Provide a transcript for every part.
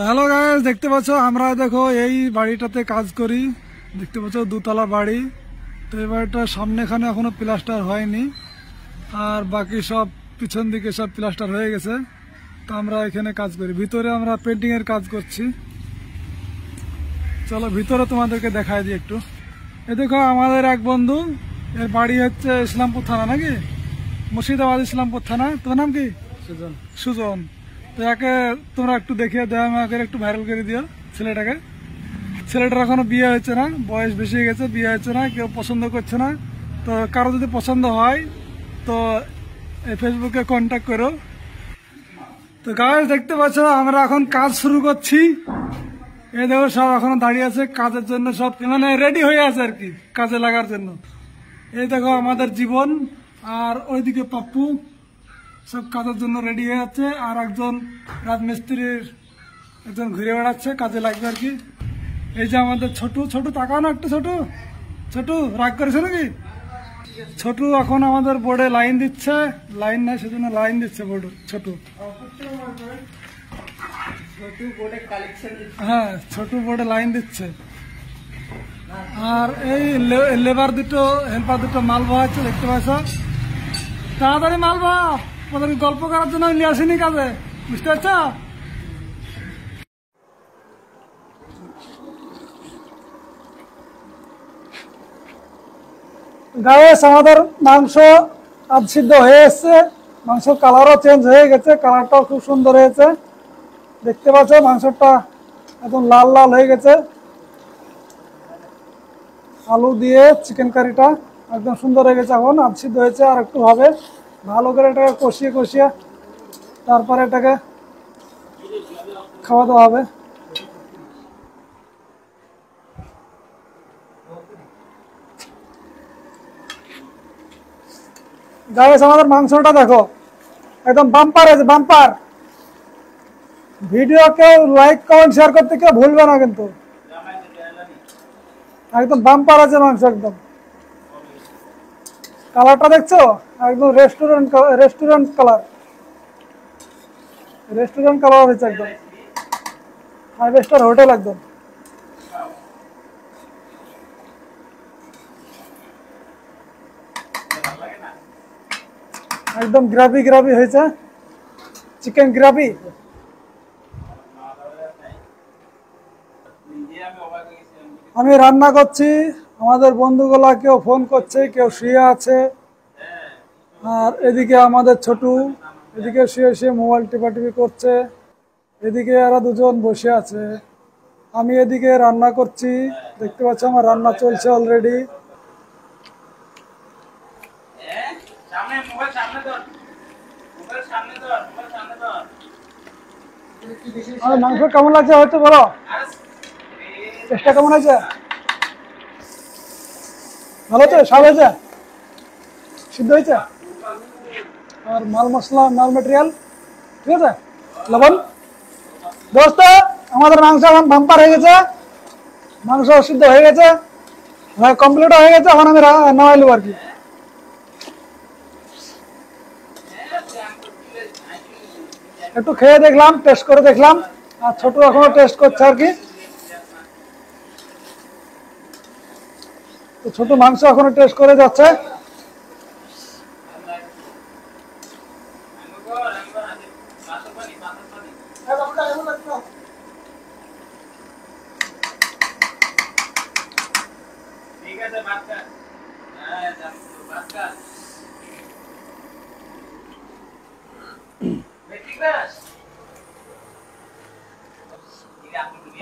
Hello guys, দেখতে পাচ্ছ আমরা দেখো এই বাড়িটাতে কাজ করি। দেখতে পাচ্ছ দুতলা বাড়ি। তো এই বাড়িটার সামনেখানে এখনো প্লাস্টার হয়নি, আর বাকি সব পিছন দিকে সব প্লাস্টার হয়ে গেছে। তো আমরা এখানে কাজ করি, ভিতরে আমরা পেন্টিং এর কাজ করছি। চলো ভিতরে তোমাদেরকে দেখাই দিই একটু। এই দেখো আমাদের এক বন্ধু, এর বাড়ি হচ্ছে ইসলামপুর থানা, নাকি মুর্শিদাবাদ ইসলামপুর থানা। তোর নাম কি? সুজন। সুজন। তো একে তোমরা একটু দেখিয়ে দেওয়া, আমাকে একটু ভাইরাল করে দিও ছেলেটাকে। ছেলেটার এখনো বিয়ে হয়েছে না, বয়স বেশি হয়ে গেছে, বিয়ে হচ্ছে না, কেউ পছন্দ করছে না। তো কারো যদি পছন্দ হয় তো এই ফেসবুকে কন্ট্যাক্ট করো। তো গাইস দেখতে পাচ্ছ আমরা এখন কাজ শুরু করছি। এই দেখো সব এখনো দাঁড়িয়ে আছে কাজের জন্য, সব মানে রেডি হয়ে আছে আর কি কাজে লাগার জন্য। এই দেখো আমাদের জীবন, আর ওইদিকে পাপ্পু, সব কাজের জন্য রেডি হয়ে আছে। আর একজন রাজমিস্ত্রির একজন ঘুরে বেড়াচ্ছে, কাজে লাগবে আর কি। এই যে আমাদের ছোটু, ছোটু তাকাও না একটু, ছোটু ছোটু রাগ করেছে নাকি? ছোটু এখন আমাদের বোর্ডে লাইন দিচ্ছে, লাইন নাই সেজন্য লাইন দিচ্ছে বোর্ডে ছোটু। হ্যাঁ, ছোটু বোর্ডে লাইন দিচ্ছে। আর এই লেবার দুটো, হেল্পার দুটো মাল বহাচ্ছে, দেখতে পাচ্ছ। তাড়াতাড়ি মাল বহা, ওদের গল্প করার জন্য নিয়ে আসিনি কাজে, বুঝতে পারছ? গাইস আমাদের মাংস আধ সিদ্ধ হয়ে এসছে, মাংসের কালারও চেঞ্জ হয়ে গেছে, কালারটাও খুব সুন্দর হয়েছে। দেখতে পাচ্ছ মাংসটা একদম লাল লাল হয়ে গেছে। আলু দিয়ে চিকেন কারিটা একদম সুন্দর হয়ে গেছে, এখন আধ সিদ্ধ হয়েছে, আর একটু হবে। ভালো করে এটাকে কষিয়ে কষিয়ে তারপরে এটাকে খাওয়া দাওয়া হবে। গাইস আমাদের মাংসটা দেখো একদম বাম্পার আছে, বাম্পার। ভিডিওকে লাইক কমেন্ট শেয়ার করতে কেউ ভুলবে না কিন্তু, একদম বাম্পার আছে মাংস। একদম কালারটা দেখছো, একদম রেস্টুরেন্ট কালার, রেস্টুরেন্ট কালার হয়েছে, একদম 5 স্টার হোটেল একদম। একদম গ্রাভি গ্রাভি হয়েছে, চিকেন গ্রাভি। আমি রান্না করছি, আমাদের বন্ধুগুলা কেউ ফোন করছে, কেউ শুয়ে আছে। আর এদিকে আমাদের ছোটু এদিকে শুয়ে শুয়ে মোবাইল টিপাটিপি করছে, এদিকে এরা দুজন বসে আছে। আমি এদিকে রান্না করছি, দেখতে পাচ্ছ আমার রান্না চলছে অলরেডি। মাংস কেমন লাগছে হয়তো বলো, চেষ্টা কেমন আছে? ভালো হয়েছে, স্বাদ হয়েছে, সিদ্ধ হয়েছে। আর মাল মশলা, মাল মেটেরিয়াল ঠিক আছে, লবণ। দোস্ত আমাদের মাংস এখন বাম্পার হয়ে গেছে, মাংস সিদ্ধ হয়ে গেছে, কমপ্লিট হয়ে গেছে। এখন আমি নামাই নেবো আর কি। একটু খেয়ে দেখলাম, টেস্ট করে দেখলাম, আর ছোট এখনো টেস্ট করছে আর কি। তো ছোট মাংস এখনো টেস্ট করে যাচ্ছে।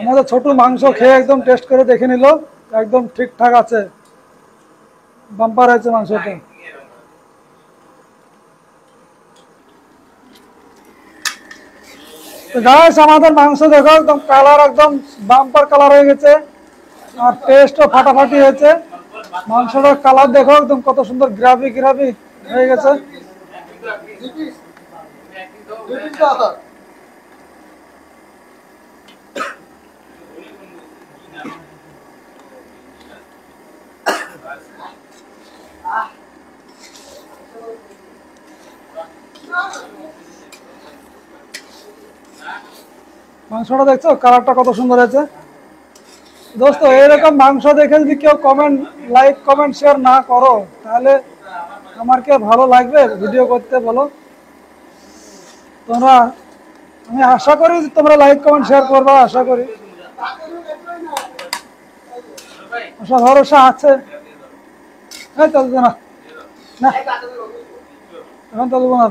আমাদের ছোট মাংস খেয়ে একদম টেস্ট করে দেখে নিল, একদম ঠিকঠাক আছে, বাম্পার হয়েছে মাংসটা। গাইস আমাদের মাংস দেখো একদম কালার, একদম বাম্পার কালার হয়ে গেছে, আর টেস্টও ফাটাফাটি হয়েছে। মাংসটার কালার দেখো একদম কত সুন্দর গ্রাভি গ্রাভি হয়ে গেছে। মাংসটা দেখছো কালারটা কত সুন্দর হয়েছে দোস্ত। এরকম মাংস দেখে যদি কেউ কমেন্ট লাইক কমেন্ট শেয়ার না করো তাহলে আমার কি আর ভালো লাগবে ভিডিও করতে বলো? তোমরা, আমি আশা করি তোমরা লাইক কমেন্ট শেয়ার করবা, আশা করি, আশা ভরসা আছে। হ্যাঁ তো না না এখন তো দেবো না।